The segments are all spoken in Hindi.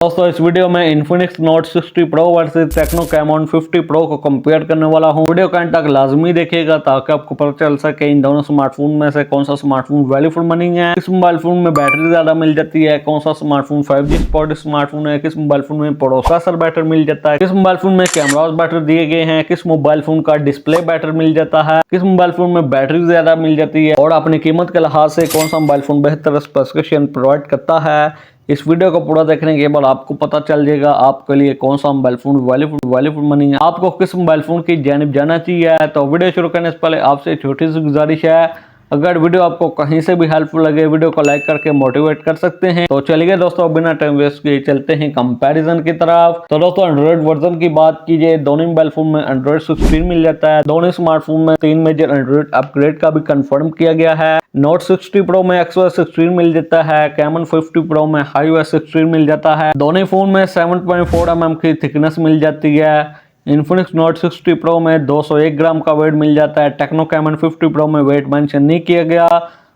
दोस्तों इस वीडियो में Infinix Note 60 Pro versus Tecno Camon 50 Pro को कंपेयर करने वाला हूं। वीडियो का अंत तक लाजमी देखिएगा ताकि आपको पता चल सके इन दोनों स्मार्टफोन में से कौन सा स्मार्टफोन वैल्यू फॉर मनी है, किस मोबाइल फोन में बैटरी ज्यादा मिल जाती है, कौन सा स्मार्टफोन 5G सपोर्ट स्मार्टफोन है, किस मोबाइल फोन में प्रोसेसर बेटर मिल जाता है, किस मोबाइल फोन में कैमरास बेटर दिए गए हैं, किस मोबाइल फोन का डिस्प्ले बेटर मिल जाता है, किस मोबाइल फोन में बैटरी ज्यादा मिल जाती है और अपनी कीमत के लिहाज से कौन सा मोबाइल फोन बेहतर स्पेसिफिकेशन प्रोवाइड करता है। इस वीडियो को पूरा देखने के बाद आपको पता चल जाएगा आपके लिए कौन सा mobile phone value for money है, आपको किस मोबाइल फोन की जानिब जाना चाहिए। तो वीडियो शुरू करने से पहले आपसे छोटी सी गुजारिश है, अगर वीडियो आपको कहीं से भी हेल्पफुल लगे वीडियो को लाइक करके मोटिवेट कर सकते हैं। तो चलिए दोस्तों बिना टाइम वेस्ट किए चलते हैं कंपैरिजन की तरफ। तो दोस्तों एंड्रॉइड वर्जन की बात कीजिए, दोनों मोबाइल फोन में एंड्रॉइड 16 मिल जाता है। दोनों स्मार्टफोन में 3 मेजर एंड्रॉइड अपग्रेड का भी कंफर्म किया गया है। नोट 60 प्रो में XOS 16 मिल जाता है, कैमन 50 प्रो में HiOS 16 मिल जाता है। दोनों फोन में 7.4 mm की थिकनेस मिल जाती है। Infinix Note 60 Pro में 201 ग्राम का वेट मिल जाता है। टेक्नो कैमन 50 Pro में वेट मेंशन नहीं किया गया।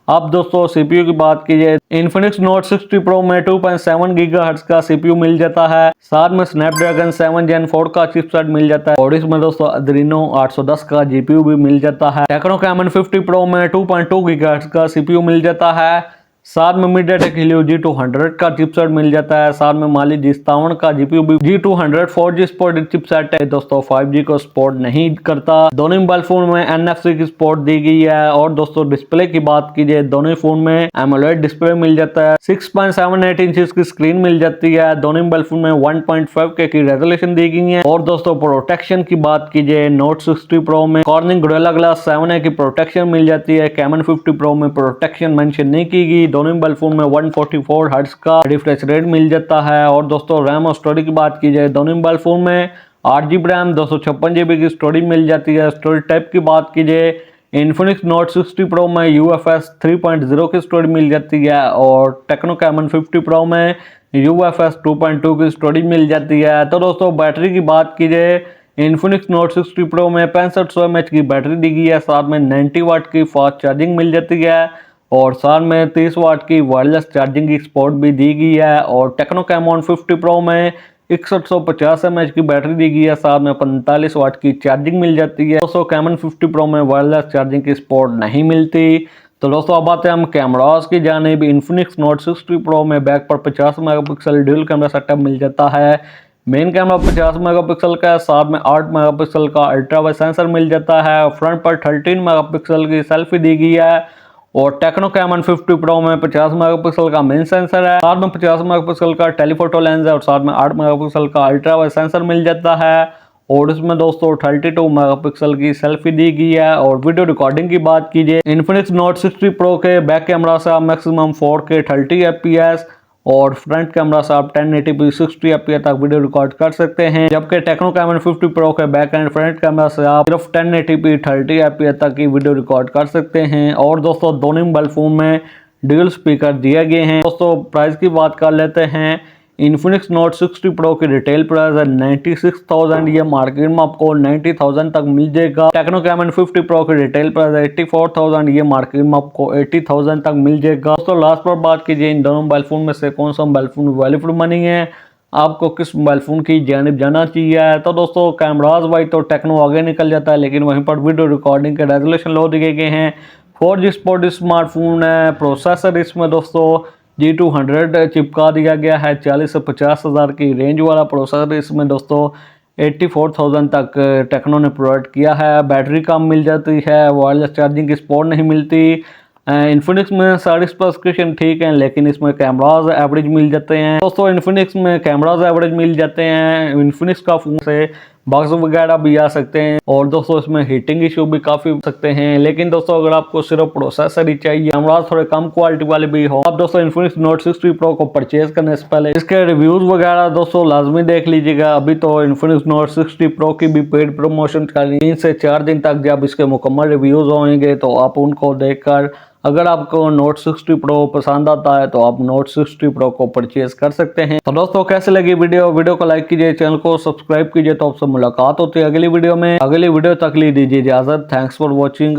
अब दोस्तों CPU की बात कीजिए, Infinix Note 60 Pro में 2.7 GHz का CPU मिल जाता है, साथ में Snapdragon 7 Gen 4 का चिपसेट मिल जाता है और इसमें दोस्तों Adreno 810 का GPU भी मिल जाता है। टेक्नो कैमन 50 Pro में 2.2 GHz का CPU मिल जाता है, साथ में MediaTek Helio G200 का चिपसेट मिल जाता है, साथ में Mali G57 का GPU भी G200 4G सपोर्ट चिपसेट है दोस्तों, 5G को सपोर्ट नहीं करता। दोनों मोबाइल फोन में NFC की सपोर्ट दी गई है। और दोस्तों डिस्प्ले की बात कीजिए, दोनों फोन में AMOLED डिस्प्ले मिल जाता है, 6.78 इंच की स्क्रीन मिल जाती है। दोनों मोबाइल फोन में 1.5K की रेजोल्यूशन दी गई है। और दोस्तों प्रोटेक्शन की बात कीजिए, Note 60 Pro में Corning Gorilla Glass 7A की प्रोटेक्शन मिल जाती है, कैमन 50 Pro में प्रोटेक्शन मेंशन नहीं की गई। दोनों मोबाइल फोन में 144 हर्ट्ज का रिफ्रेश रेट मिल जाता है। और दोस्तों रैम और स्टोरेज की बात की जाए, दोनों मोबाइल फोन में 8GB रैम 256GB की स्टोरेज मिल जाती है। स्टोरेज टाइप की बात कीजिए, Infinix Note 60 Pro में UFS 3.0 की स्टोरेज मिल जाती है और टेक्नो कैमन 50 Pro में UFS 2.2 की स्टोरेज मिल जाती है। तो दोस्तों बैटरी की बात कीजिए, Infinix Note 60 Pro में 6500 mAh की बैटरी दी गई है, साथ में 90 वाट की फास्ट चार्जिंग मिल जाती है और साथ में 30 वाट की वायरलेस चार्जिंग की सपोर्ट भी दी गई है। और टेक्नो कैमन 50 Pro में 6150 mAh की बैटरी दी गई है, साथ में 45 वाट की चार्जिंग मिल जाती है। दोस्तों कैमन 50 Pro में वायरलेस चार्जिंग की सपोर्ट नहीं मिलती। तो दोस्तों अब आते हैं हम कैमरास की जानिब। Infinix Note 60 Pro में बैक पर 50 मेगापिक्सल ड्यूल कैमरा सेटअप मिल जाता है। मेन कैमरा 50 मेगापिक्सल का है, साथ में 8 मेगापिक्सल का अल्ट्रा वाइड सेंसर मिल जाता है। फ्रंट पर 13 मेगापिक्सल की सेल्फी दी गई है और टेक्नो कैमन 50 Pro में 50 मेगापिक्सल का मेन सेंसर है, साथ में 50 मेगापिक्सल का टेलीफोटो लेंस है और साथ में 8 मेगापिक्सल का अल्ट्रा वाइड सेंसर मिल जाता है। और इसमें दोस्तों 32 मेगापिक्सल की सेल्फी दी गई है। और वीडियो रिकॉर्डिंग की बात कीजिए, Infinix Note 60 Pro के बैक कैमरा से आप मैक्सिमम 4K 30 FPS और फ्रंट कैमरा से आप 1080p 60 fps तक वीडियो रिकॉर्ड कर सकते हैं, जबकि टेक्नो कैमन 50 Pro के बैक एंड फ्रंट कैमरा से आप सिर्फ 1080p 30 fps तक की वीडियो रिकॉर्ड कर सकते हैं। और दोस्तों दोनों मोबाइल फोन में ड्यूल स्पीकर दिए गए हैं। दोस्तों प्राइस की बात कर लेते हैं, Infinix Note 60 Pro की रिटेल प्राइस है 96,000, ये मार्केट में आपको 90,000 तक मिल जाएगा। टेक्नो कैमन 50 Pro की रिटेल प्राइस है 84,000, ये मार्केट में आपको 80,000 तक मिल जाएगा। दोस्तों लास्ट पर बात कीजिए, इन दोनों मोबाइल फोन में से कौन सा mobile phone value for money है, आपको किस मोबाइल फोन की जानिब जाना चाहिए। तो दोस्तों कैमराज वाइज तो टेक्नो आगे निकल जाता है, लेकिन वहीं पर वीडियो रिकॉर्डिंग के रेजोल्यूशन लो दिए गए हैं। 4G सपोर्ट स्मार्टफोन है। प्रोसेसर इसमें दोस्तों G200 चिपका दिया गया है, 40 से 50 हज़ार की रेंज वाला प्रोसेसर इसमें दोस्तों 84,000 तक टेक्नो ने प्रोवाइड किया है। बैटरी कम मिल जाती है, वायरलेस चार्जिंग की सपोर्ट नहीं मिलती। Infinix में सारी स्पेसिफिकेशन ठीक है, लेकिन इसमें कैमराज एवरेज मिल जाते हैं। दोस्तों Infinix में कैमराज एवरेज मिल जाते हैं। Infinix का फोन से बग्स वगैरह भी आ सकते हैं और दोस्तों इसमें हीटिंग इशू भी काफी हो सकते हैं। लेकिन दोस्तों अगर आपको सिर्फ प्रोसेसर ही चाहिए, कैमराज थोड़े कम क्वालिटी वाले भी हो, आप दोस्तों Infinix Note 60 Pro को परचेज करने से पहले इसके रिव्यूज वगैरह दोस्तों लाजमी देख लीजिएगा। अभी तो Infinix Note 60 Pro की भी पेड प्रमोशन चल रही है, 3 से 4 दिन तक जब इसके मुकम्मल रिव्यूज होंगे तो आप उनको देखकर अगर आपको Note 60 Pro पसंद आता है तो आप Note 60 Pro को परचेज कर सकते हैं। तो दोस्तों कैसे लगी वीडियो को लाइक कीजिए, चैनल को सब्सक्राइब कीजिए। तो आपसे मुलाकात होती है अगली वीडियो में। अगली वीडियो तक ली दीजिए इजाजत। Thanks for watching.